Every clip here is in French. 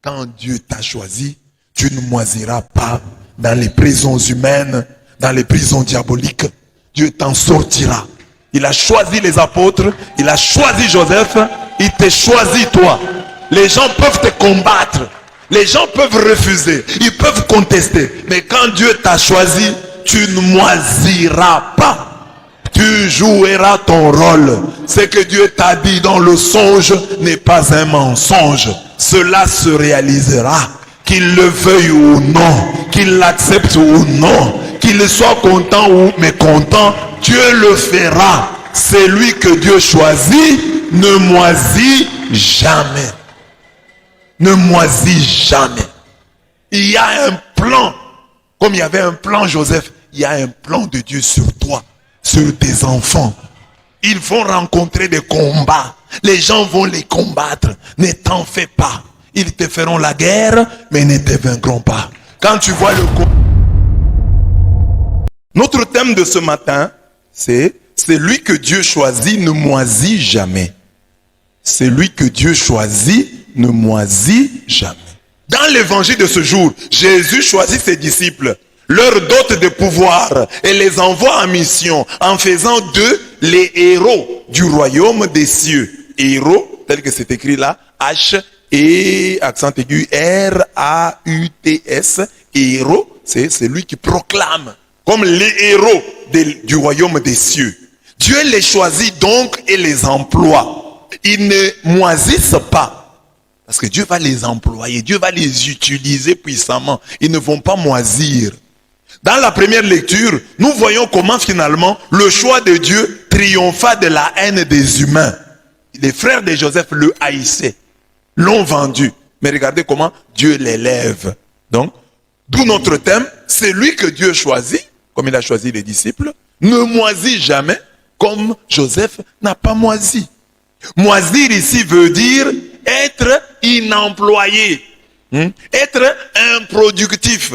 quand Dieu t'a choisi, tu ne moisiras pas dans les prisons humaines, dans les prisons diaboliques. Dieu t'en sortira. Il a choisi les apôtres, il a choisi Joseph, il t'a choisi toi. Les gens peuvent te combattre, les gens peuvent refuser, ils peuvent contester. Mais quand Dieu t'a choisi, tu ne moisiras pas. Tu joueras ton rôle. Ce que Dieu t'a dit dans le songe n'est pas un mensonge. Cela se réalisera. Qu'il le veuille ou non, qu'il l'accepte ou non, qu'il soit content ou mécontent, Dieu le fera. Celui que Dieu choisit ne moisit jamais. Ne moisit jamais. Il y a un plan. Comme il y avait un plan Joseph, il y a un plan de Dieu sur toi, sur tes enfants. Ils vont rencontrer des combats. Les gens vont les combattre. Ne t'en fais pas. Ils te feront la guerre, mais ne te vaincront pas. Quand tu vois le combat. Notre thème de ce matin, c'est celui que Dieu choisit ne moisit jamais. Celui que Dieu choisit ne moisit jamais. Dans l'évangile de ce jour, Jésus choisit ses disciples, leur dote de pouvoir et les envoie en mission en faisant d'eux les héros du royaume des cieux. Héros, tel que c'est écrit là, H et accent aigu R-A-U-T-S. Héros, c'est celui qui proclame comme les héros du royaume des cieux. Dieu les choisit donc et les emploie. Ils ne moisissent pas. Parce que Dieu va les employer, Dieu va les utiliser puissamment. Ils ne vont pas moisir. Dans la première lecture, nous voyons comment finalement le choix de Dieu triompha de la haine des humains. Les frères de Joseph le haïssaient, l'ont vendu. Mais regardez comment Dieu l'élève. Donc, d'où notre thème, celui que Dieu choisit, comme il a choisi les disciples, ne moisit jamais comme Joseph n'a pas moisi. Moisir ici veut dire être inemployé, être improductif,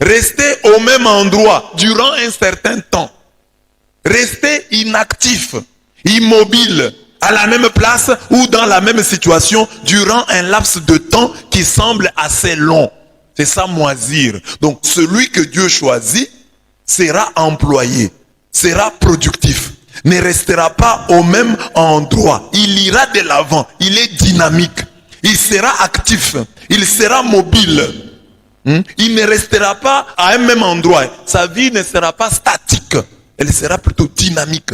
rester au même endroit durant un certain temps, rester inactif, immobile, à la même place ou dans la même situation durant un laps de temps qui semble assez long. C'est ça moisir. Donc celui que Dieu choisit sera employé, sera productif, ne restera pas au même endroit. Il ira de l'avant, il est dynamique, il sera actif, il sera mobile. Il ne restera pas à un même endroit. Sa vie ne sera pas statique, elle sera plutôt dynamique.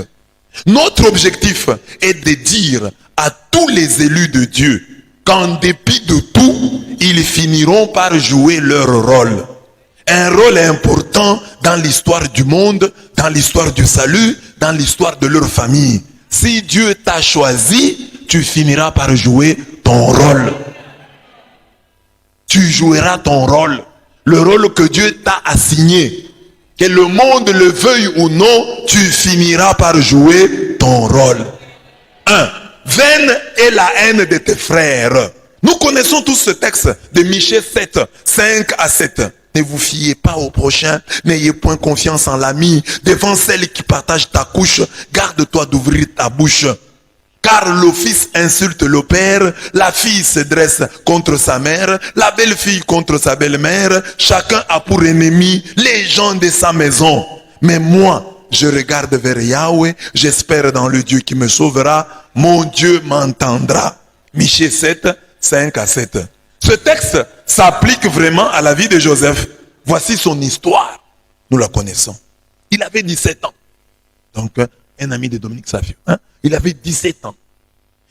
Notre objectif est de dire à tous les élus de Dieu qu'en dépit de tout, ils finiront par jouer leur rôle. Un rôle important dans l'histoire du monde, dans l'histoire du salut, dans l'histoire de leur famille. Si Dieu t'a choisi, tu finiras par jouer ton rôle. Tu joueras ton rôle. Le rôle que Dieu t'a assigné. Que le monde le veuille ou non, tu finiras par jouer ton rôle. 1. Vaine est la haine de tes frères. Nous connaissons tous ce texte de Michée 7, 5 à 7. Ne vous fiez pas au prochain, n'ayez point confiance en l'ami. Devant celle qui partage ta couche, garde-toi d'ouvrir ta bouche. Car le fils insulte le père, la fille se dresse contre sa mère, la belle-fille contre sa belle-mère, chacun a pour ennemi les gens de sa maison. Mais moi, je regarde vers Yahweh, j'espère dans le Dieu qui me sauvera, mon Dieu m'entendra. Michée 7, 5 à 7. Ce texte s'applique vraiment à la vie de Joseph. Voici son histoire. Nous la connaissons. Il avait 17 ans. Donc, un ami de Dominique Savio. Il avait 17 ans.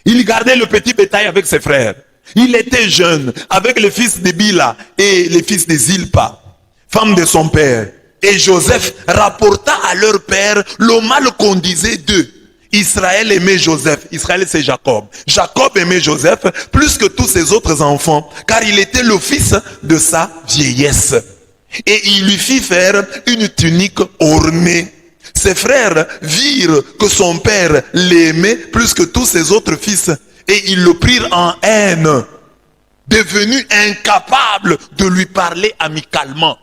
Il gardait le petit bétail avec ses frères. Il était jeune, avec les fils de Bila et les fils de Zilpa, femme de son père. Et Joseph rapporta à leur père le mal qu'on disait d'eux. Israël aimait Joseph. Israël, c'est Jacob. Jacob aimait Joseph plus que tous ses autres enfants, car il était le fils de sa vieillesse. Et il lui fit faire une tunique ornée. Ses frères virent que son père l'aimait plus que tous ses autres fils, et ils le prirent en haine, devenu incapable de lui parler amicalement.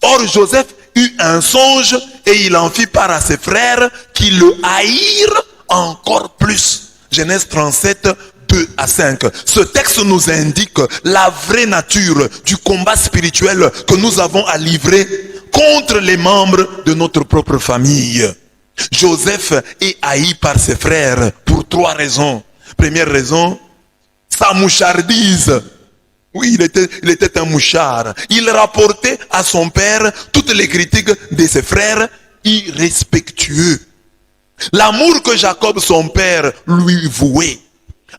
Or Joseph eut un songe et il en fit part à ses frères qui le haïrent encore plus. Genèse 37, 2 à 5. Ce texte nous indique la vraie nature du combat spirituel que nous avons à livrer contre les membres de notre propre famille. Joseph est haï par ses frères pour 3 raisons. Première raison, sa mouchardise. Oui, il était un mouchard. Il rapportait à son père toutes les critiques de ses frères irrespectueux. L'amour que Jacob, son père, lui vouait.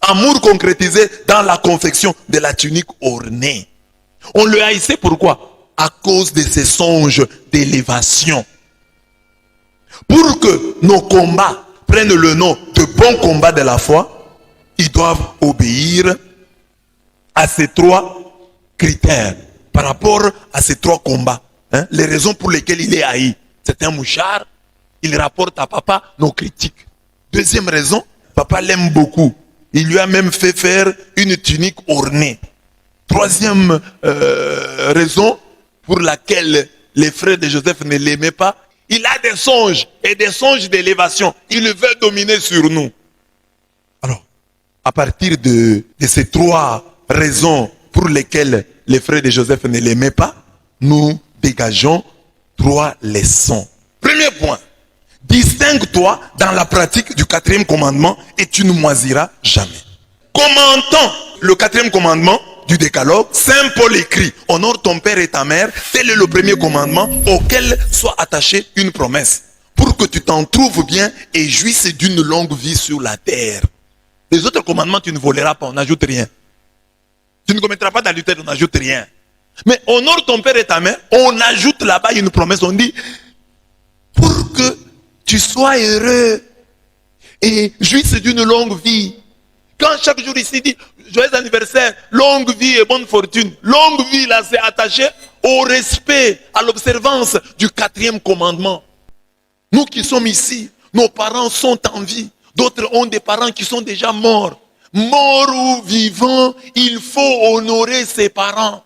Amour concrétisé dans la confection de la tunique ornée. On le haïssait pourquoi? À cause de ses songes d'élévation. Pour que nos combats prennent le nom de bons combats de la foi, ils doivent obéir à ces 3 critères par rapport à ces 3 combats. Les raisons pour lesquelles il est haï. C'est un mouchard, il rapporte à papa nos critiques. Deuxième raison, papa l'aime beaucoup. Il lui a même fait faire une tunique ornée. Troisième raison pour laquelle les frères de Joseph ne l'aimaient pas, il a des songes et des songes d'élévation. Il veut dominer sur nous. Alors, à partir de ces 3 raisons pour lesquelles les frères de Joseph ne l'aimaient pas, nous dégageons 3 leçons. Premier point, distingue-toi dans la pratique du 4e commandement et tu ne moisiras jamais. Commentant le 4e commandement du décalogue, Saint Paul écrit: honore ton père et ta mère, tel est le premier commandement auquel soit attachée une promesse, pour que tu t'en trouves bien et jouisses d'une longue vie sur la terre. Les autres commandements, tu ne voleras pas, on n'ajoute rien. Tu ne commettras pas d'adultère, on n'ajoute rien. Mais honore ton père et ta mère, on ajoute là-bas une promesse, on dit pour que tu sois heureux et jouisses d'une longue vie. Quand chaque jour ici dit joyeux anniversaire, longue vie et bonne fortune, longue vie là c'est attaché au respect, à l'observance du 4e commandement. Nous qui sommes ici, nos parents sont en vie, d'autres ont des parents qui sont déjà morts. Mort ou vivant, il faut honorer ses parents.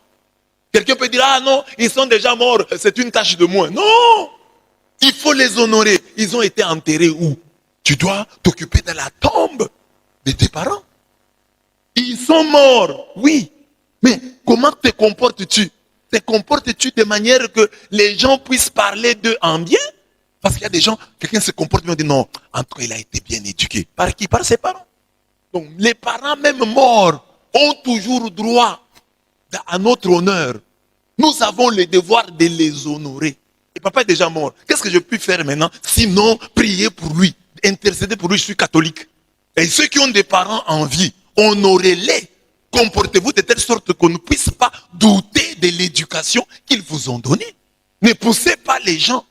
Quelqu'un peut dire, ah non, ils sont déjà morts, c'est une tâche de moins. Non, il faut les honorer. Ils ont été enterrés où? Tu dois t'occuper de la tombe de tes parents. Ils sont morts, oui. Mais comment te comportes-tu? Te comportes-tu de manière que les gens puissent parler d'eux en bien? Parce qu'il y a des gens, quelqu'un se comporte bien, on dit non, en tout cas il a été bien éduqué. Par qui? Par ses parents. Donc les parents même morts ont toujours droit à notre honneur. Nous avons le devoir de les honorer. Et papa est déjà mort. Qu'est-ce que je peux faire maintenant? Sinon, prier pour lui, intercéder pour lui. Je suis catholique. Et ceux qui ont des parents en vie, honorez-les. Comportez-vous de telle sorte qu'on ne puisse pas douter de l'éducation qu'ils vous ont donnée. Ne poussez pas les gens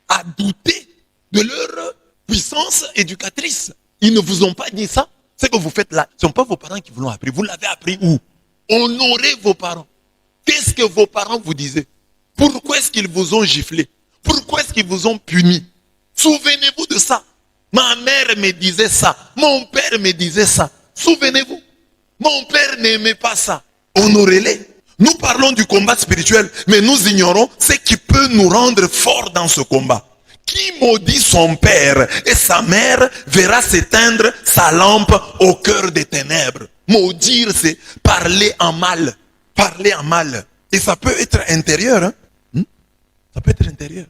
à douter de leur puissance éducatrice. Ils ne vous ont pas dit ça. Ce que vous faites là, ce ne sont pas vos parents qui vous l'ont appris. Vous l'avez appris où? Honorez vos parents. Qu'est-ce que vos parents vous disaient? Pourquoi est-ce qu'ils vous ont giflé? Pourquoi est-ce qu'ils vous ont puni? Souvenez-vous de ça. Ma mère me disait ça. Mon père me disait ça. Souvenez-vous. Mon père n'aimait pas ça. Honorez-les. Nous parlons du combat spirituel, mais nous ignorons ce qui peut nous rendre forts dans ce combat. Qui maudit son père et sa mère verra s'éteindre sa lampe au cœur des ténèbres. Maudire, c'est parler en mal. Parler en mal. Et ça peut être intérieur. Hein? Ça peut être intérieur.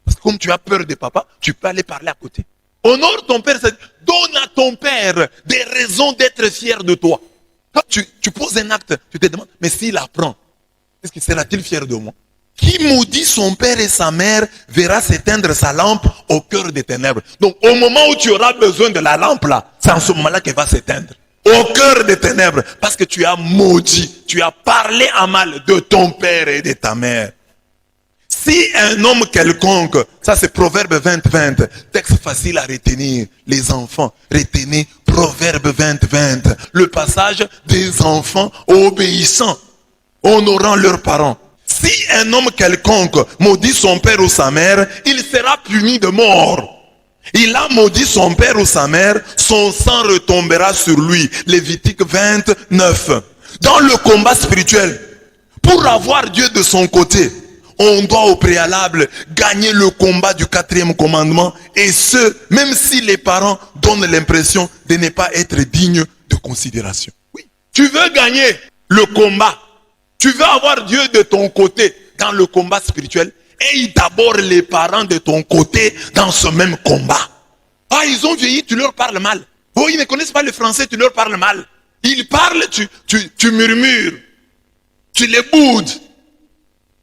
Parce que comme tu as peur de papa, tu peux aller parler à côté. Honore ton père, donne à ton père des raisons d'être fier de toi. Quand tu poses un acte, tu te demandes, mais s'il apprend, est-ce que sera-t-il fier de moi? Qui maudit son père et sa mère verra s'éteindre sa lampe au cœur des ténèbres. Donc au moment où tu auras besoin de la lampe là, c'est en ce moment-là qu'elle va s'éteindre. Au cœur des ténèbres, parce que tu as maudit, tu as parlé en mal de ton père et de ta mère. Si un homme quelconque, ça c'est Proverbe 20-20, texte facile à retenir, les enfants, retenez Proverbe 20-20, le passage des enfants obéissants, honorant leurs parents. Si un homme quelconque maudit son père ou sa mère, il sera puni de mort. Il a maudit son père ou sa mère, son sang retombera sur lui. Lévitique 29. Dans le combat spirituel, pour avoir Dieu de son côté, on doit au préalable gagner le combat du 4e commandement. Et ce, même si les parents donnent l'impression de ne pas être dignes de considération. Oui. Tu veux gagner le combat. Tu veux avoir Dieu de ton côté dans le combat spirituel. Et d'abord les parents de ton côté dans ce même combat. Ah, ils ont vieilli, tu leur parles mal. Oh, ils ne connaissent pas le français, tu leur parles mal. Ils parlent, tu murmures. Tu les boudes.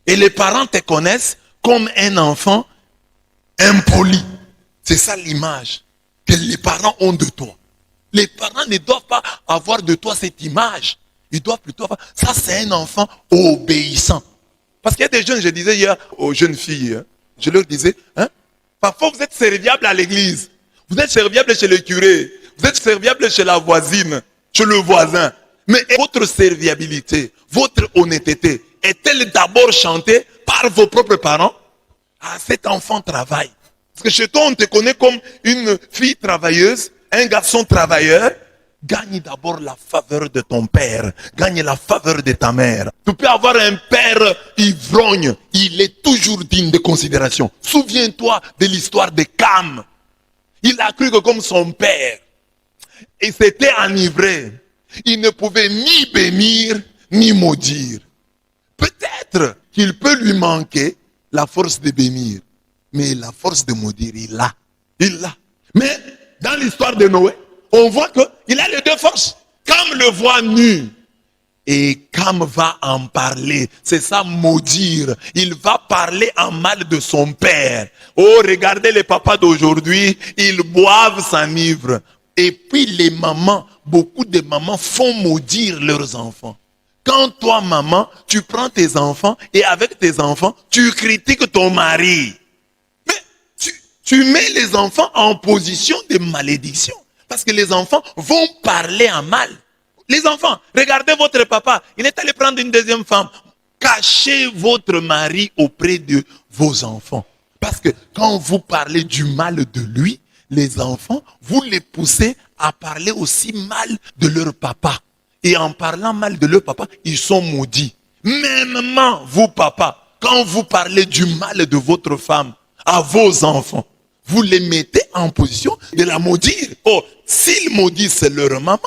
Et les parents te connaissent comme un enfant impoli. C'est ça l'image que les parents ont de toi. Les parents ne doivent pas avoir de toi cette image. Ils doivent plutôt avoir... Ça, c'est un enfant obéissant. Parce qu'il y a des jeunes, je disais hier aux jeunes filles, hein, je leur disais, hein, parfois vous êtes serviables à l'église. Vous êtes serviables chez le curé. Vous êtes serviables chez la voisine, chez le voisin. Mais votre serviabilité, votre honnêteté, est-elle d'abord chantée par vos propres parents? Ah, cet enfant travaille. Parce que chez toi, on te connaît comme une fille travailleuse, un garçon travailleur. Gagne d'abord la faveur de ton père. Gagne la faveur de ta mère. Tu peux avoir un père ivrogne. Il est toujours digne de considération. Souviens-toi de l'histoire de Cam. Il a cru que comme son père, il s'était enivré. Il ne pouvait ni bénir, ni maudire. Peut-être qu'il peut lui manquer la force de bénir. Mais la force de maudire, il l'a. Il l'a. Mais dans l'histoire de Noé, on voit qu'il a les deux forces. Cam le voit nu. Et Cam va en parler. C'est ça, maudire. Il va parler en mal de son père. Oh, regardez les papas d'aujourd'hui. Ils boivent, s'enivrent. Et puis les mamans, beaucoup de mamans font maudire leurs enfants. Quand toi, maman, tu prends tes enfants et avec tes enfants, tu critiques ton mari. Mais tu mets les enfants en position de malédiction. Parce que les enfants vont parler en mal. Les enfants, regardez votre papa. Il est allé prendre une deuxième femme. Cachez votre mari auprès de vos enfants. Parce que quand vous parlez du mal de lui, les enfants, vous les poussez à parler aussi mal de leur papa. Et en parlant mal de leur papa, ils sont maudits. Mêmement, vous, papa, quand vous parlez du mal de votre femme à vos enfants, vous les mettez en position de la maudire. Oh, s'ils maudissent leur maman,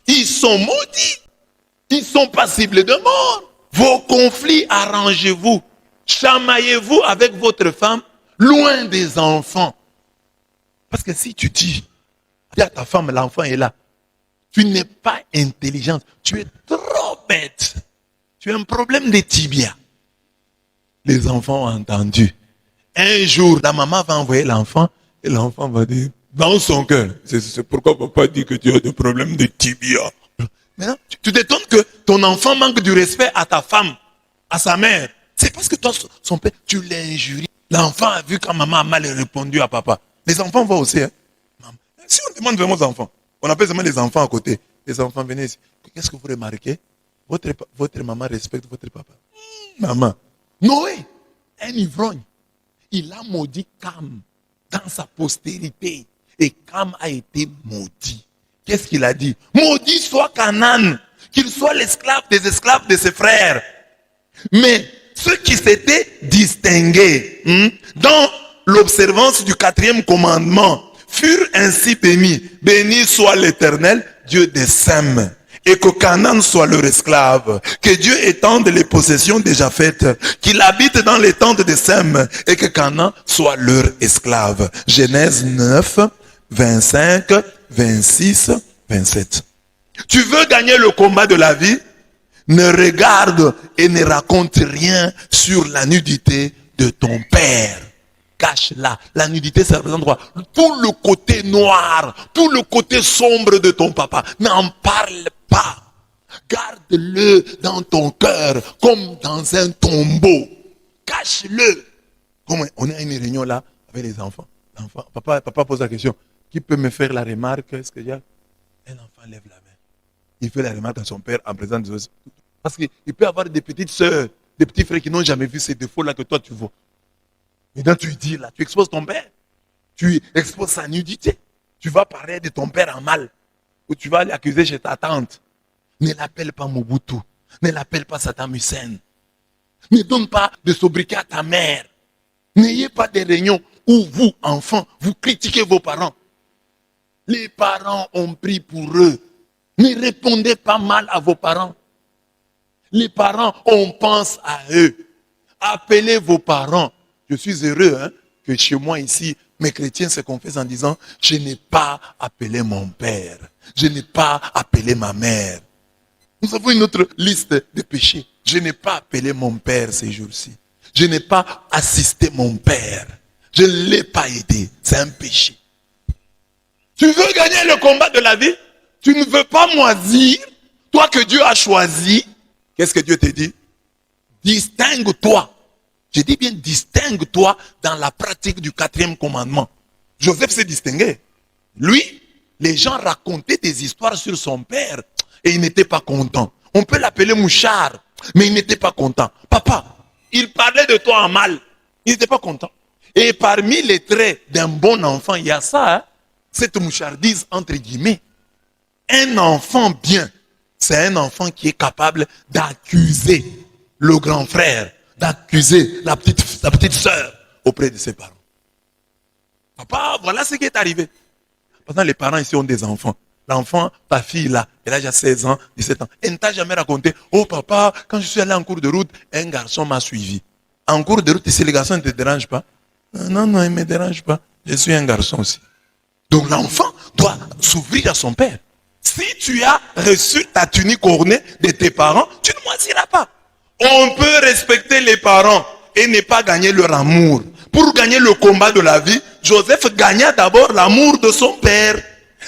ils sont maudits. Ils sont passibles de mort. Vos conflits, arrangez-vous. Chamaillez-vous avec votre femme, loin des enfants. Parce que si tu dis à ta femme, l'enfant est là, tu n'es pas intelligente, tu es trop bête. Tu as un problème de tibia. Les enfants ont entendu. Un jour, la maman va envoyer l'enfant et l'enfant va dire, dans son cœur, c'est pourquoi papa dit que tu as des problèmes de tibia. Maintenant, tu t'étonnes que ton enfant manque du respect à ta femme, à sa mère. C'est parce que toi, son père, tu l'as injurié. L'enfant a vu quand maman a mal répondu à papa. Les enfants voient aussi. Hein? Si on demande vraiment aux enfants, on appelle seulement les enfants à côté. Les enfants, venez ici. Qu'est-ce que vous remarquez? Votre maman respecte votre papa. Maman. Noé, un ivrogne. Il a maudit Cam dans sa postérité. Et Cam a été maudit. Qu'est-ce qu'il a dit? Maudit soit Canaan, qu'il soit l'esclave des esclaves de ses frères. Mais ceux qui s'étaient distingués dans l'observance du 4e commandement furent ainsi bénis. Béni soit l'Éternel, Dieu des Sèmes. Et que Canaan soit leur esclave. Que Dieu étende les possessions déjà faites. Qu'il habite dans les tentes des Sèmes. Et que Canaan soit leur esclave. Genèse 9, 25, 26, 27. Tu veux gagner le combat de la vie? Ne regarde et ne raconte rien sur la nudité de ton père. Cache-la. La nudité, ça représente quoi? Tout le côté noir, tout le côté sombre de ton papa. N'en parle pas. Garde-le dans ton cœur comme dans un tombeau. Cache-le. Comme on est à une réunion là avec les enfants. Papa pose la question. Qui peut me faire la remarque? Est-ce qu'il y a un enfant lève la main? Il fait la remarque à son père en présence de... Parce qu'il peut avoir des petites sœurs, des petits frères qui n'ont jamais vu ces défauts-là que toi tu vois. Et donc tu dis là, tu exposes ton père. Tu exposes sa nudité. Tu vas parler de ton père en mal. Ou tu vas l'accuser chez ta tante. Ne l'appelle pas Mobutu. Ne l'appelle pas Saddam Hussein. Ne donne pas de sobriquet à ta mère. N'ayez pas des réunions où vous, enfants, vous critiquez vos parents. Les parents ont pris pour eux Ne répondez pas mal à vos parents. Les parents, on pense à eux. Appelez vos parents. Je suis heureux que chez moi ici, mes chrétiens se confessent en disant, je n'ai pas appelé mon père. Je n'ai pas appelé ma mère. Nous avons une autre liste de péchés. Je n'ai pas appelé mon père ces jours-ci. Je n'ai pas assisté mon père. Je ne l'ai pas aidé. C'est un péché. Tu veux gagner le combat de la vie? Tu ne veux pas moisir? Toi que Dieu a choisi, qu'est-ce que Dieu te dit? Distingue-toi. Je dis bien distingue-toi dans la pratique du 4e commandement. Joseph s'est distingué. Lui, les gens racontaient des histoires sur son père et il n'était pas content. On peut l'appeler mouchard, mais il n'était pas content. Papa, il parlait de toi en mal. Il n'était pas content. Et parmi les traits d'un bon enfant, il y a ça, cette mouchardise entre guillemets. Un enfant bien, c'est un enfant qui est capable d'accuser le grand frère, d'accuser la petite sœur auprès de ses parents. Papa, voilà ce qui est arrivé. Pourtant, les parents ici ont des enfants. L'enfant, ta fille là, elle a déjà 16 ans, 17 ans. Elle ne t'a jamais raconté, oh papa, quand je suis allé en cours de route, un garçon m'a suivi. En cours de route, si les garçons ne te dérangent pas, non, il ne me dérange pas. Je suis un garçon aussi. Donc l'enfant doit s'ouvrir à son père. Si tu as reçu ta tunique ornée de tes parents, tu ne moisiras pas. On peut respecter les parents et ne pas gagner leur amour. Pour gagner le combat de la vie, Joseph gagna d'abord l'amour de son père.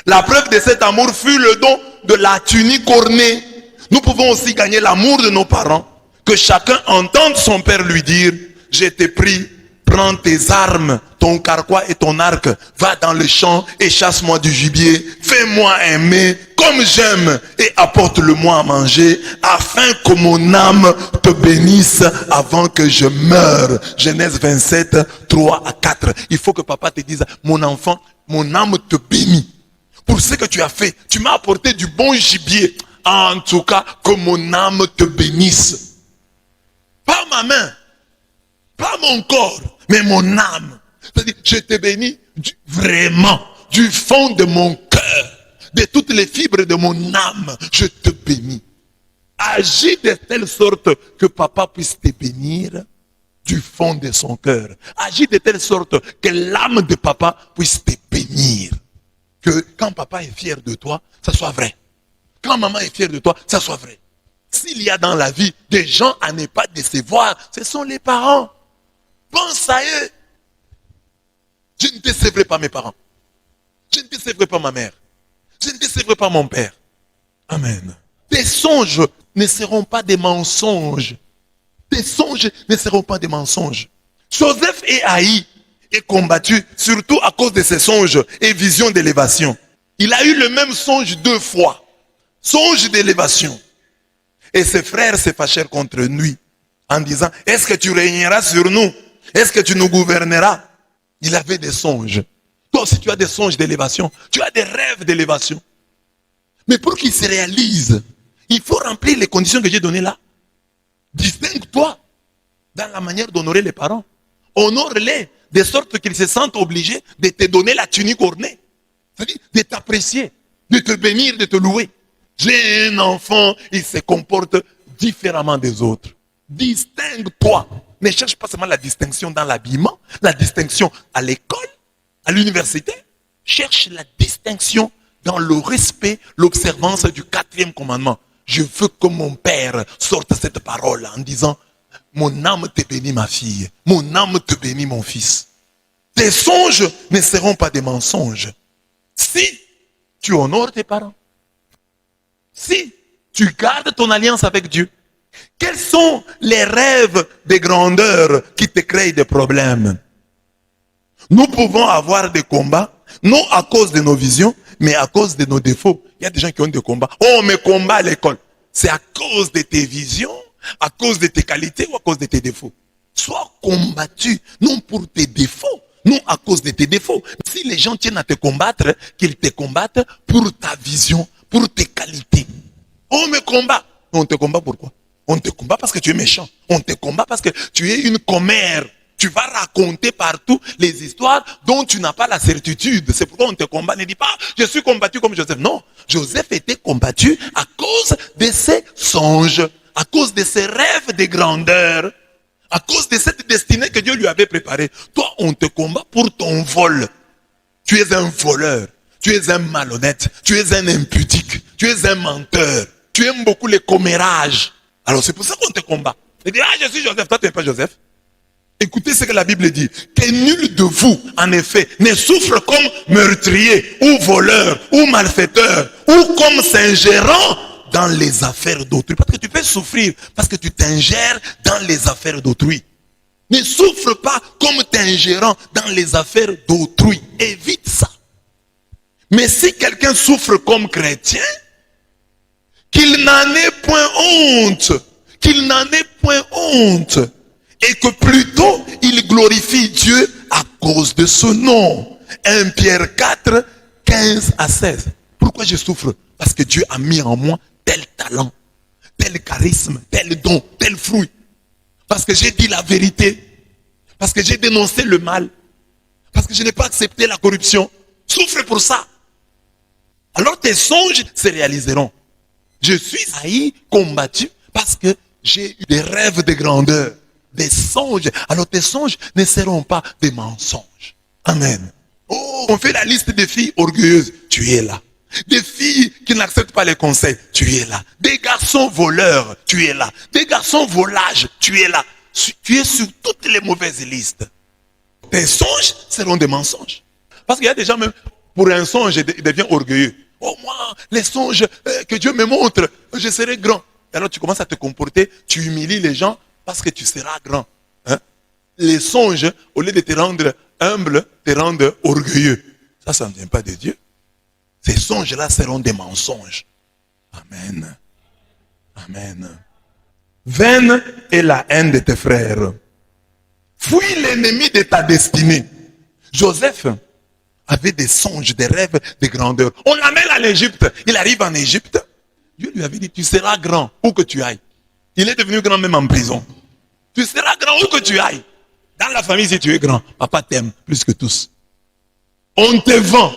La preuve de cet amour fut le don de la tunique ornée. Nous pouvons aussi gagner l'amour de nos parents. Que chacun entende son père lui dire, je t'ai pris, prends tes armes, ton carquois et ton arc, va dans le champ et chasse-moi du gibier, fais-moi aimer comme j'aime et apporte-le-moi à manger, afin que mon âme te bénisse avant que je meure. Genèse 27, 3 à 4. Il faut que papa te dise, mon enfant, mon âme te bénit. Pour ce que tu as fait, tu m'as apporté du bon gibier. En tout cas, que mon âme te bénisse. Pas ma main, pas mon corps, mais mon âme. C'est-à-dire, je te bénis vraiment du fond de mon cœur, de toutes les fibres de mon âme, je te bénis. Agis de telle sorte que papa puisse te bénir du fond de son cœur. Agis de telle sorte que l'âme de papa puisse te bénir. Que quand papa est fier de toi, ça soit vrai. Quand maman est fière de toi, ça soit vrai. S'il y a dans la vie des gens à ne pas décevoir, ce sont les parents. Pense à eux. Je ne décevrai pas mes parents. Je ne décevrai pas ma mère. Je ne décevrai pas mon père. Amen. Tes songes ne seront pas des mensonges. Tes songes ne seront pas des mensonges. Joseph est haï et combattu, surtout à cause de ses songes et visions d'élévation. Il a eu le même songe 2 fois. Songe d'élévation. Et ses frères se fâchèrent contre lui en disant, est-ce que tu régneras sur nous? Est-ce que tu nous gouverneras? Il avait des songes. Toi aussi tu as des songes d'élévation. Tu as des rêves d'élévation. Mais pour qu'ils se réalisent, il faut remplir les conditions que j'ai données là. Distingue-toi dans la manière d'honorer les parents. Honore-les de sorte qu'ils se sentent obligés de te donner la tunique ornée. C'est-à-dire de t'apprécier, de te bénir, de te louer. J'ai un enfant, il se comporte différemment des autres. Distingue-toi. Ne cherche pas seulement la distinction dans l'habillement, la distinction à l'école, à l'université. Cherche la distinction dans le respect, l'observance du 4e commandement. Je veux que mon père sorte cette parole en disant, mon âme te bénit ma fille, mon âme te bénit mon fils. Tes songes ne seront pas des mensonges. Si tu honores tes parents, si tu gardes ton alliance avec Dieu, quels sont les rêves de grandeur qui te créent des problèmes? Nous pouvons avoir des combats, non à cause de nos visions, mais à cause de nos défauts. Il y a des gens qui ont des combats. Oh, mes combats à l'école. C'est à cause de tes visions, à cause de tes qualités ou à cause de tes défauts. Sois combattu, non pour tes défauts, non à cause de tes défauts. Si les gens tiennent à te combattre, qu'ils te combattent pour ta vision, pour tes qualités. On me combat. On te combat pourquoi? On te combat parce que tu es méchant. On te combat parce que tu es une commère. Tu vas raconter partout les histoires dont tu n'as pas la certitude. C'est pourquoi on te combat. Ne dis pas, je suis combattu comme Joseph. Non, Joseph était combattu à cause de ses songes, à cause de ses rêves de grandeur, à cause de cette destinée que Dieu lui avait préparée. Toi, on te combat pour ton vol. Tu es un voleur, tu es un malhonnête, tu es un impudique, tu es un menteur. Tu aimes beaucoup les commérages. Alors c'est pour ça qu'on te combat. Tu dis, je suis Joseph, toi tu n'es pas Joseph. Écoutez ce que la Bible dit. Que nul de vous, en effet, ne souffre comme meurtrier, ou voleur, ou malfaiteur, ou comme s'ingérant dans les affaires d'autrui. Parce que tu peux souffrir, parce que tu t'ingères dans les affaires d'autrui. Ne souffre pas comme t'ingérant dans les affaires d'autrui. Évite ça. Mais si quelqu'un souffre comme chrétien, qu'il n'en ait point honte. Qu'il n'en ait point honte. Et que plutôt, il glorifie Dieu à cause de ce nom. 1 Pierre 4, 15 à 16. Pourquoi je souffre? Parce que Dieu a mis en moi tel talent, tel charisme, tel don, tel fruit. Parce que j'ai dit la vérité. Parce que j'ai dénoncé le mal. Parce que je n'ai pas accepté la corruption. Souffre pour ça. Alors tes songes se réaliseront. Je suis haï, combattu, parce que j'ai eu des rêves de grandeur, des songes. Alors tes songes ne seront pas des mensonges. Amen. Oh, on fait la liste des filles orgueilleuses. Tu es là. Des filles qui n'acceptent pas les conseils. Tu es là. Des garçons voleurs. Tu es là. Des garçons volages. Tu es là. Tu es sur toutes les mauvaises listes. Tes songes seront des mensonges. Parce qu'il y a des gens même, pour un songe, ils deviennent orgueilleux. Oh moi, les songes que Dieu me montre, je serai grand. Et alors tu commences à te comporter, tu humilies les gens parce que tu seras grand. Hein? Les songes, au lieu de te rendre humble, te rendent orgueilleux. Ça ne vient pas de Dieu. Ces songes-là seront des mensonges. Amen. Amen. Vaine est la haine de tes frères. Fuis l'ennemi de ta destinée. Joseph avait des songes, des rêves de grandeur. On l'amène en Égypte. Il arrive en Égypte. Dieu lui avait dit, tu seras grand où que tu ailles. Il est devenu grand même en prison. Tu seras grand où que tu ailles. Dans la famille, si tu es grand, papa t'aime plus que tous. On te vend.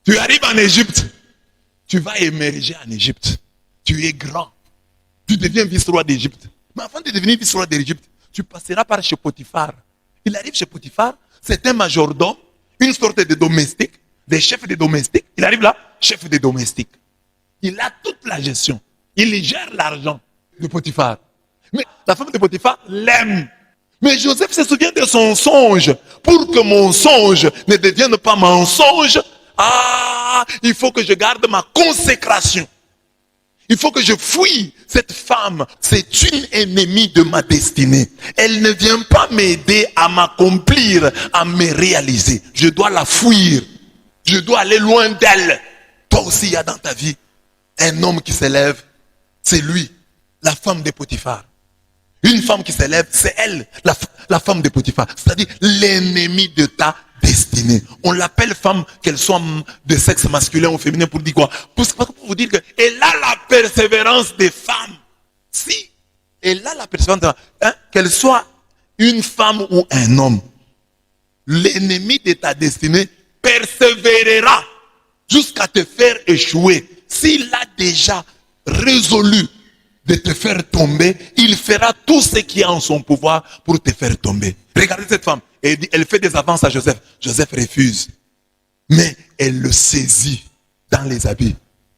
Tu arrives en Égypte. Tu vas émerger en Égypte. Tu es grand. Tu deviens vice-roi d'Égypte. Mais avant de devenir vice-roi d'Égypte, tu passeras par chez Potiphar. Il arrive chez Potiphar, c'est un majordome, une sorte de domestique, des chefs de domestiques. Il arrive là, chef de domestique. Il a toute la gestion. Il gère l'argent de Potiphar. Mais la femme de Potiphar l'aime. Mais Joseph se souvient de son songe. Pour que mon songe ne devienne pas mensonge, il faut que je garde ma consécration. Il faut que je fuis cette femme. C'est une ennemie de ma destinée. Elle ne vient pas m'aider à m'accomplir, à me réaliser. Je dois la fuir. Je dois aller loin d'elle. Toi aussi, il y a dans ta vie un homme qui s'élève. C'est lui, la femme de Potiphar. Une femme qui s'élève, c'est elle, la femme de Potiphar. C'est-à-dire l'ennemi de ta destinée. On l'appelle femme, qu'elle soit de sexe masculin ou féminin, pour dire quoi? Pour vous dire qu'elle a la persévérance des femmes. Si elle a la persévérance des femmes, qu'elle soit une femme ou un homme, l'ennemi de ta destinée persévérera jusqu'à te faire échouer. S'il a déjà résolu de te faire tomber, il fera tout ce qui est en son pouvoir pour te faire tomber. Regardez cette femme. Elle fait des avances à Joseph. Joseph refuse. Mais elle le saisit dans les habits.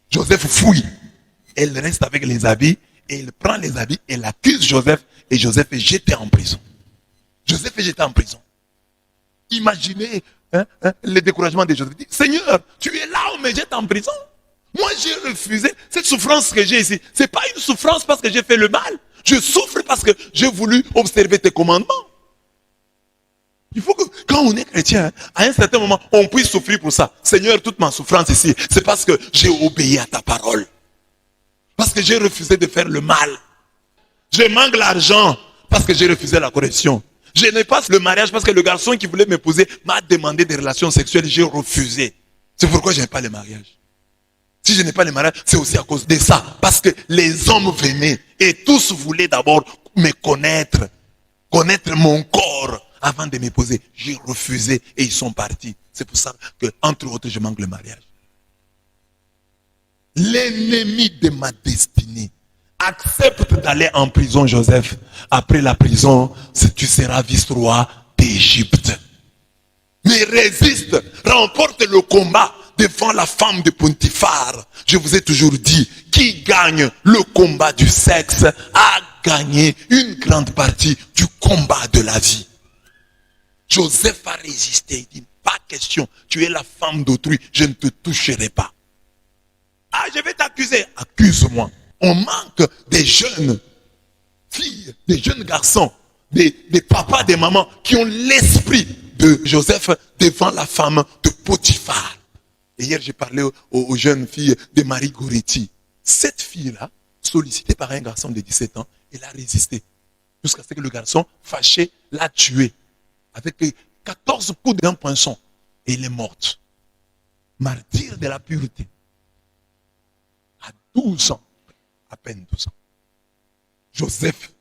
Joseph fouille. Elle reste avec les habits et elle prend les habits. Elle accuse Joseph et Joseph est jeté en prison. Joseph est jeté en prison. Imaginez le découragement de Joseph. Il dit, Seigneur, tu es là, on me jette en prison. Moi, j'ai refusé cette souffrance que j'ai ici. Ce n'est pas une souffrance parce que j'ai fait le mal. Je souffre parce que j'ai voulu observer tes commandements. Il faut que, quand on est chrétien, à un certain moment, on puisse souffrir pour ça. Seigneur, toute ma souffrance ici, c'est parce que j'ai obéi à ta parole. Parce que j'ai refusé de faire le mal. Je manque l'argent parce que j'ai refusé la correction. Je n'ai pas le mariage parce que le garçon qui voulait m'épouser m'a demandé des relations sexuelles, j'ai refusé. C'est pourquoi je n'ai pas le mariage. Si je n'ai pas le mariage, c'est aussi à cause de ça. Parce que les hommes venaient et tous voulaient d'abord me connaître connaître mon corps avant de m'épouser. J'ai refusé et ils sont partis. C'est pour ça que, entre autres, je manque le mariage. L'ennemi de ma destinée accepte d'aller en prison, Joseph. Après la prison, tu seras vice-roi d'Égypte. Mais résiste, remporte le combat devant la femme de Potiphar. Je vous ai toujours dit, qui gagne le combat du sexe a gagné une grande partie du combat de la vie. Joseph a résisté. Il dit, pas question, tu es la femme d'autrui, je ne te toucherai pas. Ah, je vais t'accuser. Accuse-moi. On manque des jeunes filles, des jeunes garçons, des papas, des mamans qui ont l'esprit de Joseph devant la femme de Potiphar. Et hier, j'ai parlé aux jeunes filles de Marie Goretti. Cette fille-là, sollicitée par un garçon de 17 ans, elle a résisté. Jusqu'à ce que le garçon, fâché, l'a tuée. Avec 14 coups d'un poinçon. Et elle est morte. Martyr de la pureté. À 12 ans. À peine 12 ans. Joseph.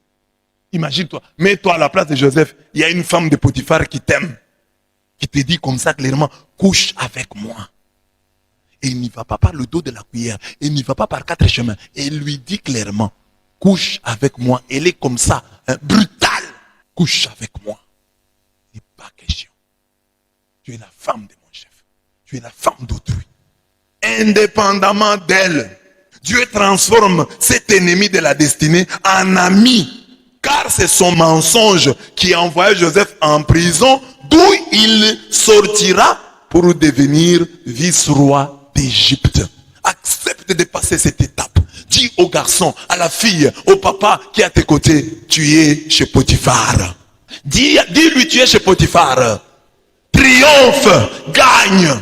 Imagine-toi. Mets-toi à la place de Joseph. Il y a une femme de Potiphar qui t'aime. Qui te dit comme ça clairement, couche avec moi. Et il n'y va pas par le dos de la cuillère. Il n'y va pas par 4 chemins. Et il lui dit clairement, couche avec moi. Elle est comme ça, brutale. Couche avec moi. Il n'est pas question. Tu es la femme de mon chef. Tu es la femme d'autrui. Indépendamment d'elle, Dieu transforme cet ennemi de la destinée en ami. Car c'est son mensonge qui a envoyé Joseph en prison, d'où il sortira pour devenir vice-roi d'Égypte. Accepte de passer cette étape. Dis au garçon, à la fille, au papa qui est à tes côtés, tu es chez Potiphar. Dis-lui, tu es chez Potiphar. Triomphe, gagne.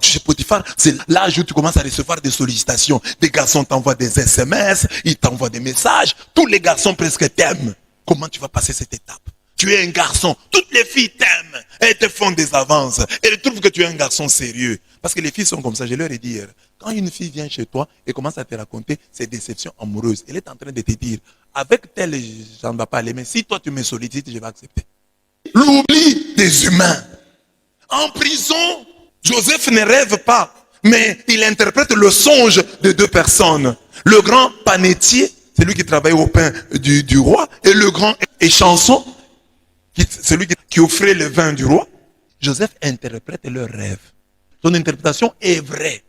Chez Potiphar, c'est l'âge où tu commences à recevoir des sollicitations. Des garçons t'envoient des SMS, ils t'envoient des messages. Tous les garçons presque t'aiment. Comment tu vas passer cette étape? Tu es un garçon. Toutes les filles t'aiment. Elles te font des avances. Elles trouvent que tu es un garçon sérieux. Parce que les filles sont comme ça. Je leur ai dit hier, quand une fille vient chez toi et commence à te raconter ses déceptions amoureuses, elle est en train de te dire, avec tel, j'en vais pas aller, mais si toi tu me sollicites, je vais accepter. L'oubli des humains. En prison, Joseph ne rêve pas, mais il interprète le songe de 2 personnes. Le grand panetier, c'est lui qui travaille au pain du roi, et le grand échanson, celui qui offrait le vin du roi. Joseph interprète leur rêve. Son interprétation est vraie.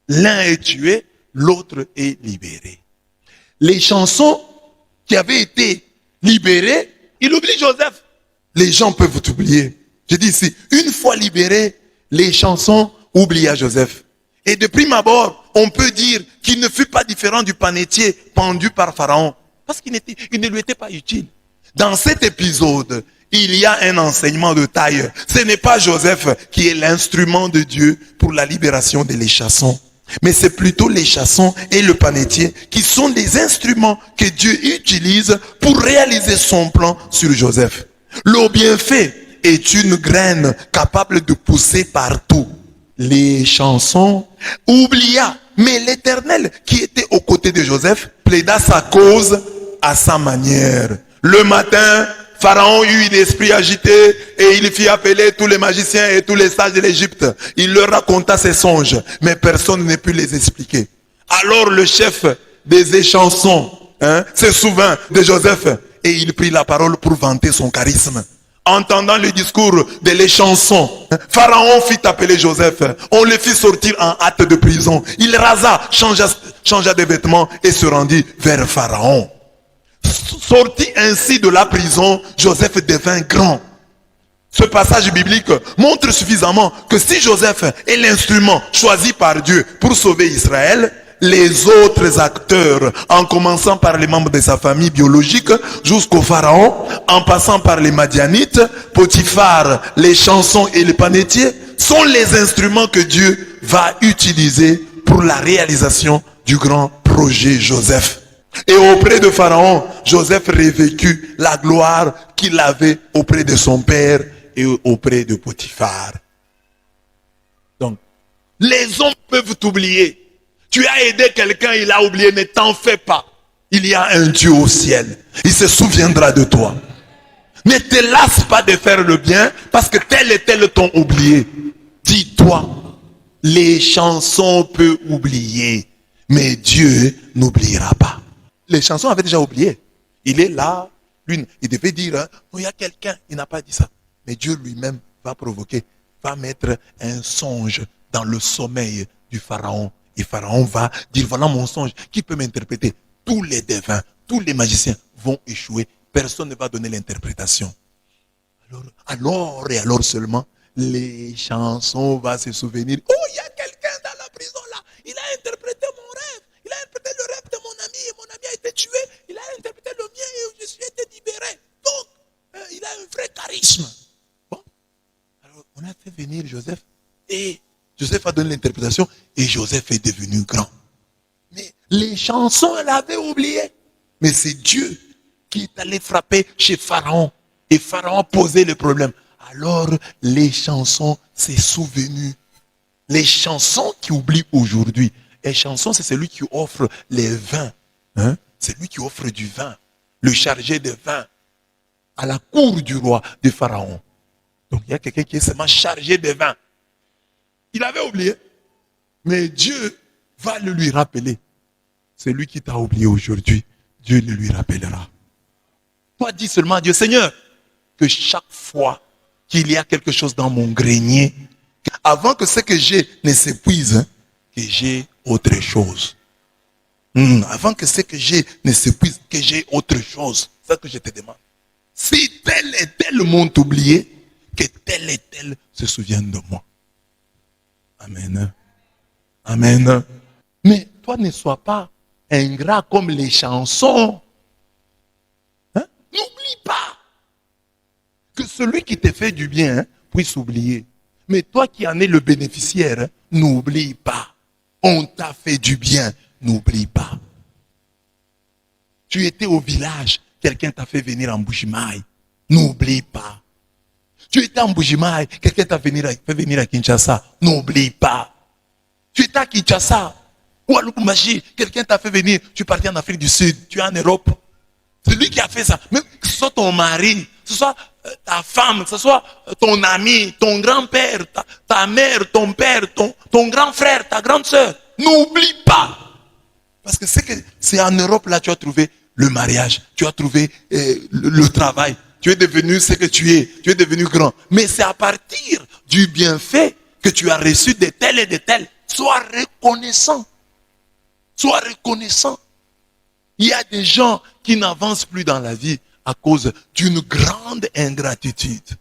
L'un est tué, l'autre est libéré. Les chansons qui avaient été libérées, il oublie Joseph. Les gens peuvent t'oublier. Je dis ici, une fois libérés, les chansons oublient Joseph. Et de prime abord, on peut dire qu'il ne fut pas différent du panetier pendu par Pharaon. Parce qu'il ne lui était pas utile. Dans cet épisode, il y a un enseignement de taille. Ce n'est pas Joseph qui est l'instrument de Dieu pour la libération des chansons. Mais c'est plutôt les chansons et le panetier qui sont des instruments que Dieu utilise pour réaliser son plan sur Joseph. Le bienfait est une graine capable de pousser partout. Les chansons oublia, mais l'Éternel qui était aux côtés de Joseph plaida sa cause à sa manière. Le matin, Pharaon eut l'esprit agité et il fit appeler tous les magiciens et tous les sages de l'Égypte. Il leur raconta ses songes, mais personne ne put les expliquer. Alors le chef des échansons se souvint de Joseph et il prit la parole pour vanter son charisme. Entendant le discours de l'échanson, Pharaon fit appeler Joseph. On le fit sortir en hâte de prison. Il rasa, changea de vêtements et se rendit vers Pharaon. Sorti ainsi de la prison, Joseph devint grand. Ce passage biblique montre suffisamment que si Joseph est l'instrument choisi par Dieu pour sauver Israël, les autres acteurs, en commençant par les membres de sa famille biologique, jusqu'au Pharaon, en passant par les Madianites, Potiphar, les chansons et les panetiers, sont les instruments que Dieu va utiliser pour la réalisation du grand projet Joseph. Et auprès de Pharaon, Joseph revécut la gloire qu'il avait auprès de son père et auprès de Potiphar. Donc, les hommes peuvent t'oublier. Tu as aidé quelqu'un, il a oublié, ne t'en fais pas. Il y a un Dieu au ciel. Il se souviendra de toi. Ne te lasse pas de faire le bien parce que tel et tel t'ont oublié. Dis-toi, les chansons peuvent oublier, mais Dieu n'oubliera pas. Les chansons avaient déjà oublié. Il est là, lui, il devait dire, hein, oh, il y a quelqu'un, il n'a pas dit ça. Mais Dieu lui-même va provoquer, va mettre un songe dans le sommeil du Pharaon. Et Pharaon va dire, voilà mon songe, qui peut m'interpréter? Tous les devins, tous les magiciens vont échouer. Personne ne va donner l'interprétation. Alors seulement, les chansons vont se souvenir. Oh, il y a quelqu'un dans la prison là. Il a interprété mon rêve. Il a interprété le rêve de mon ami. Et mon ami a été tué. Il a interprété le mien et je suis été libéré. Donc, il a un vrai charisme. Bon. Alors, on a fait venir Joseph. Et Joseph a donné l'interprétation. Et Joseph est devenu grand. Mais les chansons, elle avait oublié. Mais c'est Dieu qui est allé frapper chez Pharaon. Et Pharaon a posé le problème. Alors, les chansons s'est souvenu. Les chansons qui oublient aujourd'hui. Les chansons, c'est celui qui offre les vins. Hein? C'est lui qui offre du vin. Le chargé de vin. À la cour du roi de Pharaon. Donc, il y a quelqu'un qui est seulement chargé de vin. Il avait oublié. Mais Dieu va le lui rappeler. C'est lui qui t'a oublié aujourd'hui. Dieu le lui rappellera. Toi, dis seulement à Dieu, Seigneur, que chaque fois qu'il y a quelque chose dans mon grenier, avant que ce que j'ai ne s'épuise, hein, que j'ai autre chose. Avant que ce que j'ai ne s'épuise, que j'ai autre chose. C'est ça que je te demande. Si tel et tel m'ont oublié, que tel et tel se souvienne de moi. Amen. Amen. Mais toi ne sois pas ingrat comme les chansons. Hein? N'oublie pas que celui qui te fait du bien, hein, puisse oublier. Mais toi qui en es le bénéficiaire, hein, n'oublie pas. On t'a fait du bien, n'oublie pas. Tu étais au village, quelqu'un t'a fait venir en Bujimaï, n'oublie pas. Tu étais en Bujimaï, quelqu'un t'a fait venir à Kinshasa, n'oublie pas. Tu étais à Kinshasa, ou à Lubumbashi, quelqu'un t'a fait venir, tu es parti en Afrique du Sud, tu es en Europe. C'est lui qui a fait ça. Même que ce soit ton mari, que ce soit ta femme, que ce soit ton ami, ton grand-père, ta mère, ton père, ton grand frère, ta grande soeur. N'oublie pas. Parce que c'est en Europe là tu as trouvé le mariage, tu as trouvé le travail. Tu es devenu ce que tu es devenu grand. Mais c'est à partir du bienfait que tu as reçu de tel et de tel. Sois reconnaissant. Sois reconnaissant. Il y a des gens qui n'avancent plus dans la vie à cause d'une grande ingratitude.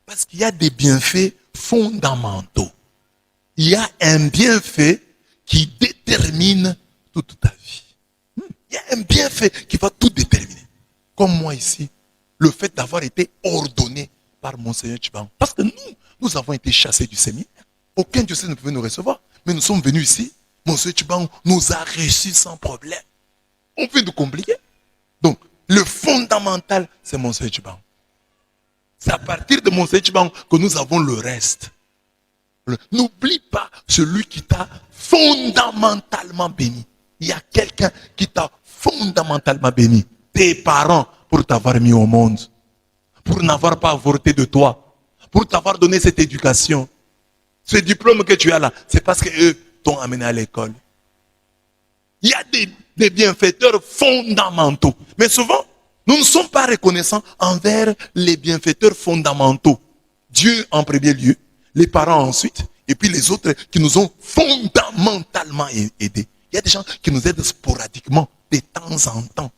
Parce qu'il y a des bienfaits fondamentaux. Il y a un bienfait qui détermine toute ta vie. Il y a un bienfait qui va tout déterminer. Comme moi ici, le fait d'avoir été ordonné par Monseigneur Tchiban. Parce que nous avons été chassés du séminaire. Aucun diocèse ne pouvait nous recevoir. Mais nous sommes venus ici. Monseigneur Tchiban nous a reçus sans problème. On peut nous compliquer. Donc, le fondamental, c'est Monseigneur Tchiban. C'est à partir de Monseigneur Tchiban que nous avons le reste. N'oublie pas celui qui t'a fondamentalement béni. Il y a quelqu'un qui t'a fondamentalement béni. Tes parents pour t'avoir mis au monde. Pour n'avoir pas avorté de toi. Pour t'avoir donné cette éducation. Ce diplôme que tu as là, c'est parce qu'eux t'ont amené à l'école. Il y a des bienfaiteurs fondamentaux. Mais souvent, nous ne sommes pas reconnaissants envers les bienfaiteurs fondamentaux. Dieu en premier lieu, les parents ensuite, et puis les autres qui nous ont fondamentalement aidés. Il y a des gens qui nous aident sporadiquement, de temps en temps,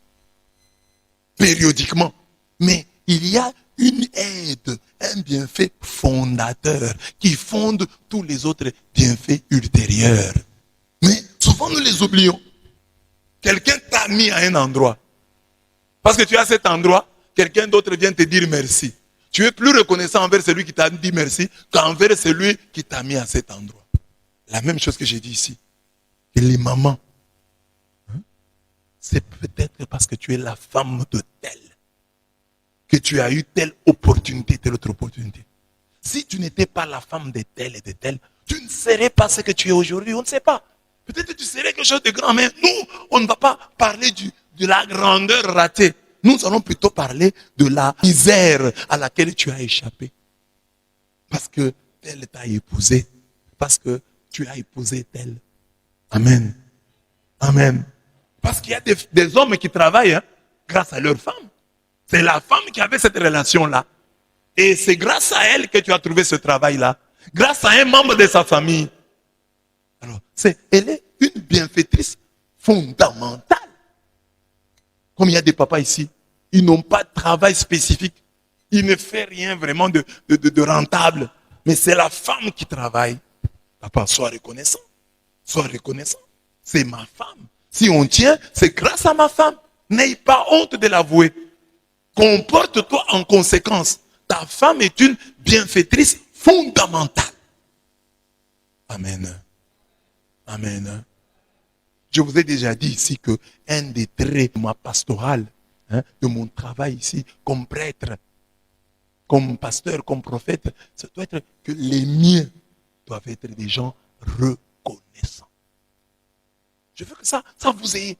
périodiquement. Mais il y a une aide, un bienfait fondateur qui fonde tous les autres bienfaits ultérieurs. Mais souvent nous les oublions. Quelqu'un t'a mis à un endroit. Parce que tu as cet endroit, quelqu'un d'autre vient te dire merci. Tu es plus reconnaissant envers celui qui t'a dit merci qu'envers celui qui t'a mis à cet endroit. La même chose que j'ai dit ici. Et les mamans, hein, c'est peut-être parce que tu es la femme de tel que tu as eu telle opportunité, telle autre opportunité. Si tu n'étais pas la femme de tel et de tel, tu ne serais pas ce que tu es aujourd'hui, on ne sait pas. Peut-être que tu serais quelque chose de grand, mais nous, on ne va pas parler de la grandeur ratée. Nous allons plutôt parler de la misère à laquelle tu as échappé. Parce que tel t'a épousé. Parce que tu as épousé tel. Amen. Amen. Parce qu'il y a des hommes qui travaillent grâce à leur femme. C'est la femme qui avait cette relation-là. Et c'est grâce à elle que tu as trouvé ce travail-là. Grâce à un membre de sa famille. Alors, elle est une bienfaitrice fondamentale. Comme il y a des papas ici, ils n'ont pas de travail spécifique. Ils ne font rien vraiment de rentable. Mais c'est la femme qui travaille. Papa, sois reconnaissant. Sois reconnaissant. C'est ma femme. Si on tient, c'est grâce à ma femme. N'aie pas honte de l'avouer. Comporte-toi en conséquence. Ta femme est une bienfaitrice fondamentale. Amen. Amen. Je vous ai déjà dit ici que un des traits de ma pastorale, de mon travail ici, comme prêtre, comme pasteur, comme prophète, ça doit être que les miens doivent être des gens reconnaissants. Je veux que ça vous ayez.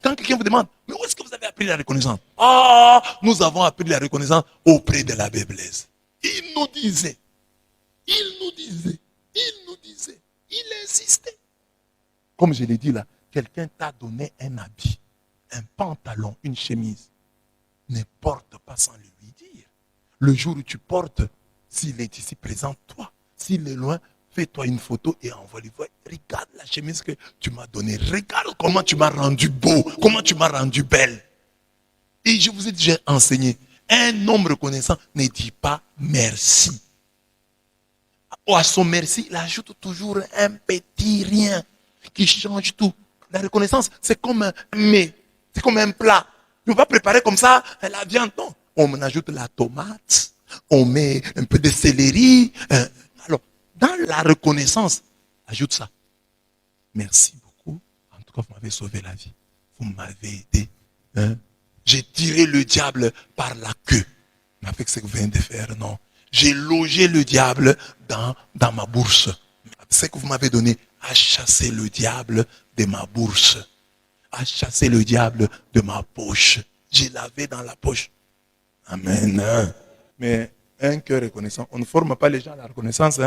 Quand quelqu'un vous demande, mais où est-ce que vous avez appris la reconnaissance? Ah, nous avons appris la reconnaissance auprès de l'abbé Blaise. Il nous disait, il insistait. Comme je l'ai dit là, quelqu'un t'a donné un habit, un pantalon, une chemise. Ne porte pas sans lui dire. Le jour où tu portes, s'il est ici, présente-toi. S'il est loin, fais-toi une photo et envoie-lui. Regarde la chemise que tu m'as donnée. Regarde comment tu m'as rendu beau, comment tu m'as rendu belle. Et je vous ai déjà enseigné, un homme reconnaissant ne dit pas merci. À son merci, il ajoute toujours un petit rien qui change tout. La reconnaissance, c'est comme un mets, c'est comme un plat. Tu vas préparer comme ça la viande. Non, on ajoute la tomate, on met un peu de céleri. Alors, dans la reconnaissance, ajoute ça. Merci beaucoup. En tout cas, vous m'avez sauvé la vie. Vous m'avez aidé. J'ai tiré le diable par la queue. Mais avec ce que vous venez de faire, non. J'ai logé le diable dans ma bourse. Ce que vous m'avez donné a chassé le diable de ma bourse. A chassé le diable de ma poche. Je l'avais dans la poche. Amen. Mais un cœur reconnaissant, on ne forme pas les gens à la reconnaissance.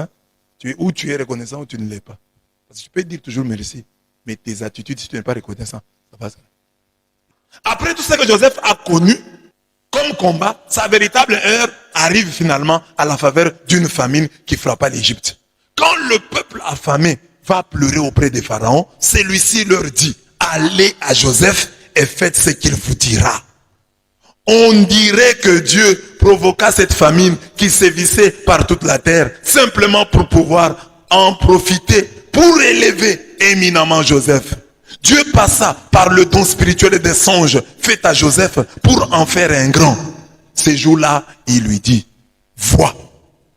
Ou tu es reconnaissant ou tu ne l'es pas. Parce que tu peux dire toujours merci. Mais tes attitudes, si tu n'es pas reconnaissant, ça passe. Après tout ce que Joseph a connu comme combat, sa véritable heure arrive finalement à la faveur d'une famine qui frappa l'Égypte. Quand le peuple affamé va pleurer auprès des pharaons, celui-ci leur dit, allez à Joseph et faites ce qu'il vous dira. On dirait que Dieu provoqua cette famine qui sévissait par toute la terre, simplement pour pouvoir en profiter, pour élever éminemment Joseph. Dieu passa par le don spirituel des songes fait à Joseph pour en faire un grand. Ces jours-là, il lui dit, vois,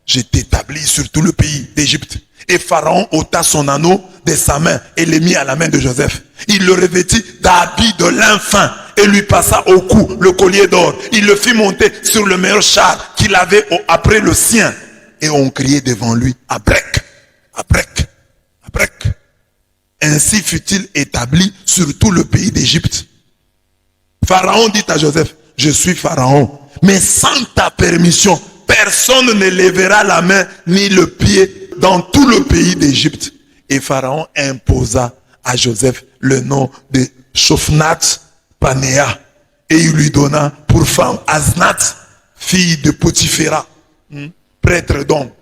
je t'établis sur tout le pays d'Égypte. Et Pharaon ôta son anneau de sa main et le mit à la main de Joseph. Il le revêtit d'habits de lin fin et lui passa au cou le collier d'or. Il le fit monter sur le meilleur char qu'il avait après le sien. Et on criait devant lui, Abrek, Abrek, Abrek. Ainsi fut-il établi sur tout le pays d'Égypte. Pharaon dit à Joseph, je suis Pharaon, mais sans ta permission, personne ne lèvera la main ni le pied dans tout le pays d'Égypte. Et Pharaon imposa à Joseph le nom de Shofnat Panéa. Et il lui donna pour femme Asnath, fille de Potiphéra, prêtre d'On.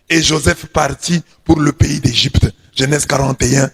Et Joseph partit pour le pays d'Égypte. Genèse 41,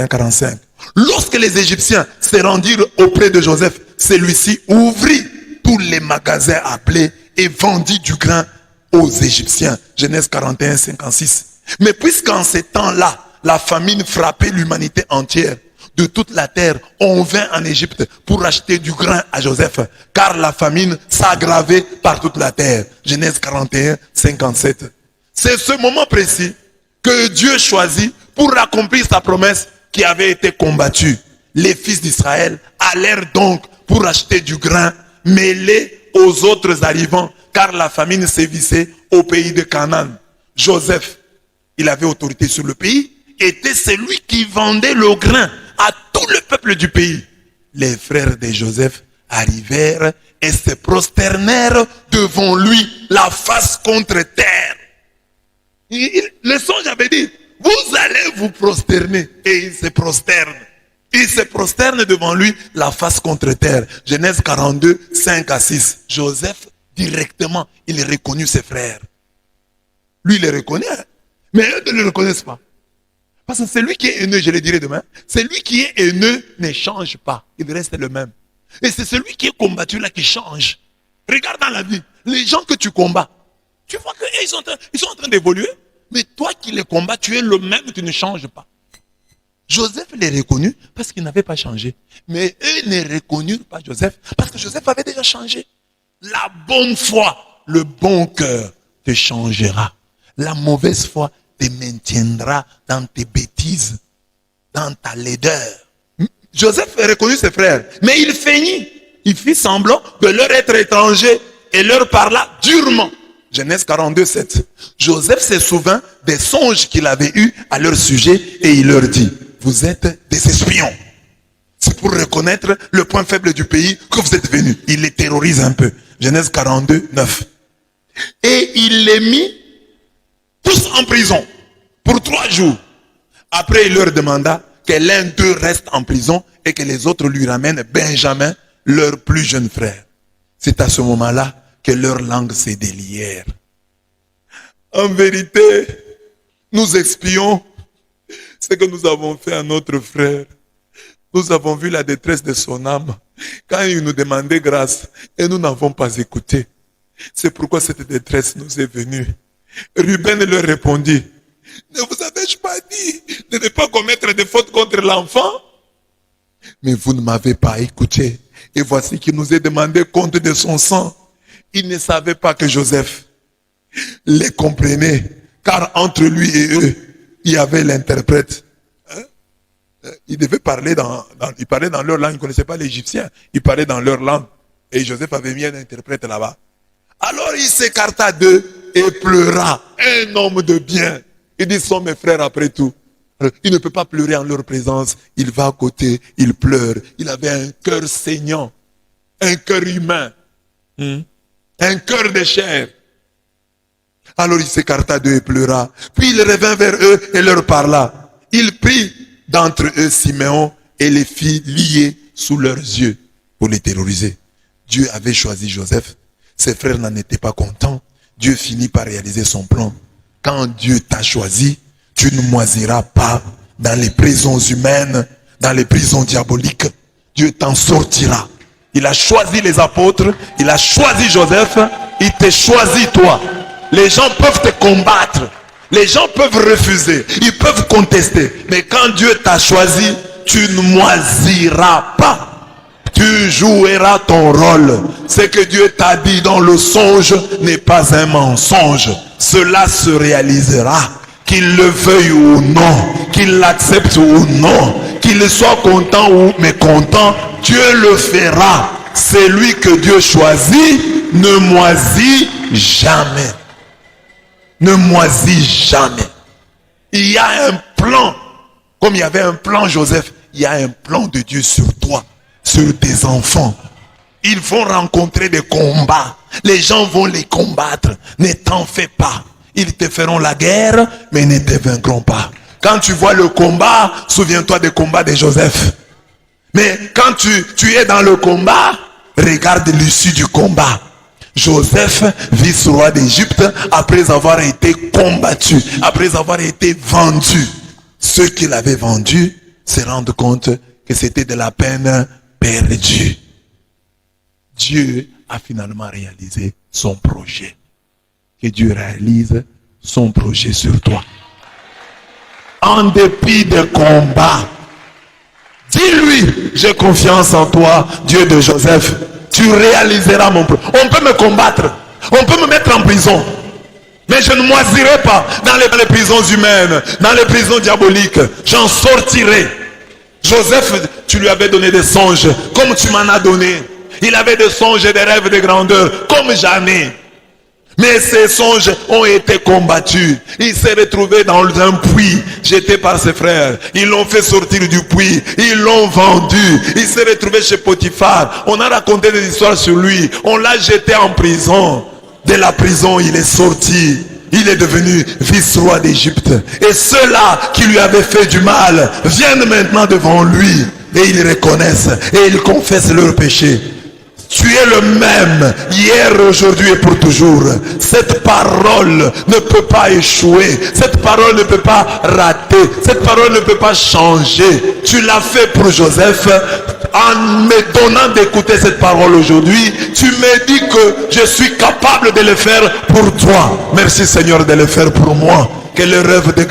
45. Lorsque les Égyptiens se rendirent auprès de Joseph, celui-ci ouvrit tous les magasins appelés et vendit du grain aux Égyptiens. Genèse 41, 56. Mais puisqu'en ces temps-là, la famine frappait l'humanité entière, de toute la terre, on vint en Égypte pour acheter du grain à Joseph, car la famine s'aggravait par toute la terre. Genèse 41, 57. C'est ce moment précis que Dieu choisit pour accomplir sa promesse qui avait été combattue. Les fils d'Israël allèrent donc pour acheter du grain mêlé aux autres arrivants, car la famine sévissait au pays de Canaan. Joseph, il avait autorité sur le pays, était celui qui vendait le grain à tout le peuple du pays. les frères de Joseph arrivèrent et se prosternèrent devant lui, la face contre terre. Le songe avait dit, vous allez vous prosterner. Et ils se prosternent. Ils se prosternent devant lui, la face contre terre. Genèse 42, 5 à 6. Joseph, directement, il reconnut ses frères. Lui, il les reconnaît, hein? Mais eux ne le reconnaissent pas. Parce que celui qui est haineux, je le dirai demain, celui qui est haineux ne change pas. Il reste le même. Et c'est celui qui est combattu là qui change. Regarde dans la vie, les gens que tu combats, tu vois qu'ils sont en train d'évoluer. Mais toi qui les combats, tu es le même, tu ne changes pas. Joseph les reconnut parce qu'il n'avait pas changé. Mais eux ne reconnurent pas Joseph parce que Joseph avait déjà changé. La bonne foi, le bon cœur te changera. La mauvaise foi te maintiendra dans tes bêtises, dans ta laideur. Joseph a reconnu ses frères, mais il feignit. Il fit semblant de leur être étranger et leur parla durement. Genèse 42, 7. Joseph se souvint des songes qu'il avait eus à leur sujet et il leur dit, vous êtes des espions. C'est pour reconnaître le point faible du pays que vous êtes venus. Il les terrorise un peu. Genèse 42, 9. Et il les mit tous en prison pour 3 jours. Après, il leur demanda que l'un d'eux reste en prison et que les autres lui ramènent Benjamin, leur plus jeune frère. C'est à ce moment-là que leurs langues se délièrent. En vérité, nous expions ce que nous avons fait à notre frère. Nous avons vu la détresse de son âme quand il nous demandait grâce et nous n'avons pas écouté. C'est pourquoi cette détresse nous est venue. Ruben leur répondit, ne vous avais-je pas dit de ne pas commettre de fautes contre l'enfant? Mais vous ne m'avez pas écouté. Et voici qu'il nous est demandé compte de son sang. Il ne savait pas que Joseph les comprenait, car entre lui et eux, il y avait l'interprète. Il devait parler il parlait dans leur langue, il ne connaissait pas l'égyptien, il parlait dans leur langue. Et Joseph avait mis un interprète là-bas. Alors il s'écarta d'eux et pleura, un homme de bien. Il dit, sont mes frères après tout. Alors, il ne peut pas pleurer en leur présence, il va à côté, il pleure. Il avait un cœur saignant, un cœur humain. Un cœur de chair. Alors il s'écarta d'eux et pleura. Puis il revint vers eux et leur parla. Il prit d'entre eux Siméon et les fit lier sous leurs yeux pour les terroriser. Dieu avait choisi Joseph. Ses frères n'en étaient pas contents. Dieu finit par réaliser son plan. Quand Dieu t'a choisi, tu ne moisiras pas dans les prisons humaines, dans les prisons diaboliques. Dieu t'en sortira. Il a choisi les apôtres, il a choisi Joseph, il te choisit toi. Les gens peuvent te combattre, les gens peuvent refuser, ils peuvent contester. Mais quand Dieu t'a choisi, tu ne moisiras pas. Tu joueras ton rôle. Ce que Dieu t'a dit dans le songe n'est pas un mensonge. Cela se réalisera. Qu'il le veuille ou non, qu'il l'accepte ou non, qu'il soit content ou mécontent, Dieu le fera. Celui que Dieu choisit ne moisit jamais. Ne moisit jamais. Il y a un plan. Comme il y avait un plan Joseph, il y a un plan de Dieu sur toi, sur tes enfants. Ils vont rencontrer des combats. Les gens vont les combattre. Ne t'en fais pas. Ils te feront la guerre, mais ne te vaincront pas. Quand tu vois le combat, souviens-toi des combats de Joseph. Mais quand tu es dans le combat, regarde l'issue du combat. Joseph, vice-roi d'Égypte, après avoir été combattu, après avoir été vendu. Ceux qui l'avaient vendu se rendent compte que c'était de la peine perdue. Dieu a finalement réalisé son projet. Que Dieu réalise son projet sur toi. En dépit des combats, dis-lui, j'ai confiance en toi, Dieu de Joseph. Tu réaliseras mon projet. On peut me combattre, on peut me mettre en prison, mais je ne moisirai pas dans les prisons humaines, dans les prisons diaboliques. J'en sortirai. Joseph, tu lui avais donné des songes, comme tu m'en as donné. Il avait des songes et des rêves de grandeur, comme jamais. Mais ses songes ont été combattus. Il s'est retrouvé dans un puits, jeté par ses frères. Ils l'ont fait sortir du puits. Ils l'ont vendu. Il s'est retrouvé chez Potiphar. On a raconté des histoires sur lui. On l'a jeté en prison. De la prison, il est sorti. Il est devenu vice-roi d'Égypte. Et ceux-là qui lui avaient fait du mal viennent maintenant devant lui. Et ils reconnaissent. Et ils confessent leurs péchés. Tu es le même, hier, aujourd'hui et pour toujours. Cette parole ne peut pas échouer. Cette parole ne peut pas rater. Cette parole ne peut pas changer. Tu l'as fait pour Joseph. En me donnant d'écouter cette parole aujourd'hui, tu me dis que je suis capable de le faire pour toi. Merci Seigneur de le faire pour moi. Que le rêve de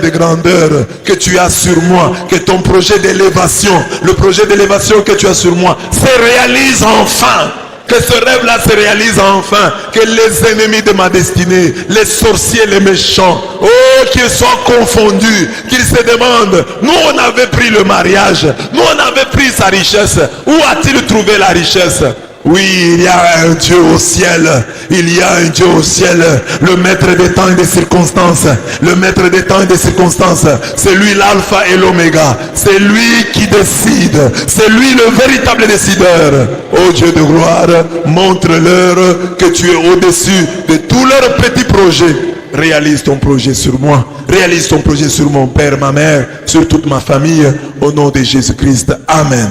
grandeur, que tu as sur moi, que ton projet d'élévation, le projet d'élévation que tu as sur moi, se réalise enfin. Que ce rêve-là se réalise enfin. Que les ennemis de ma destinée, les sorciers, les méchants, oh, qu'ils soient confondus, qu'ils se demandent, nous on avait pris le mariage, nous on avait pris sa richesse, où a-t-il trouvé la richesse? Oui, il y a un Dieu au ciel. Il y a un Dieu au ciel. Le maître des temps et des circonstances. Le maître des temps et des circonstances. C'est lui l'alpha et l'oméga. C'est lui qui décide. C'est lui le véritable décideur. Oh Dieu de gloire, montre-leur que tu es au-dessus de tous leurs petits projets. Réalise ton projet sur moi. Réalise ton projet sur mon père, ma mère, sur toute ma famille. Au nom de Jésus-Christ. Amen.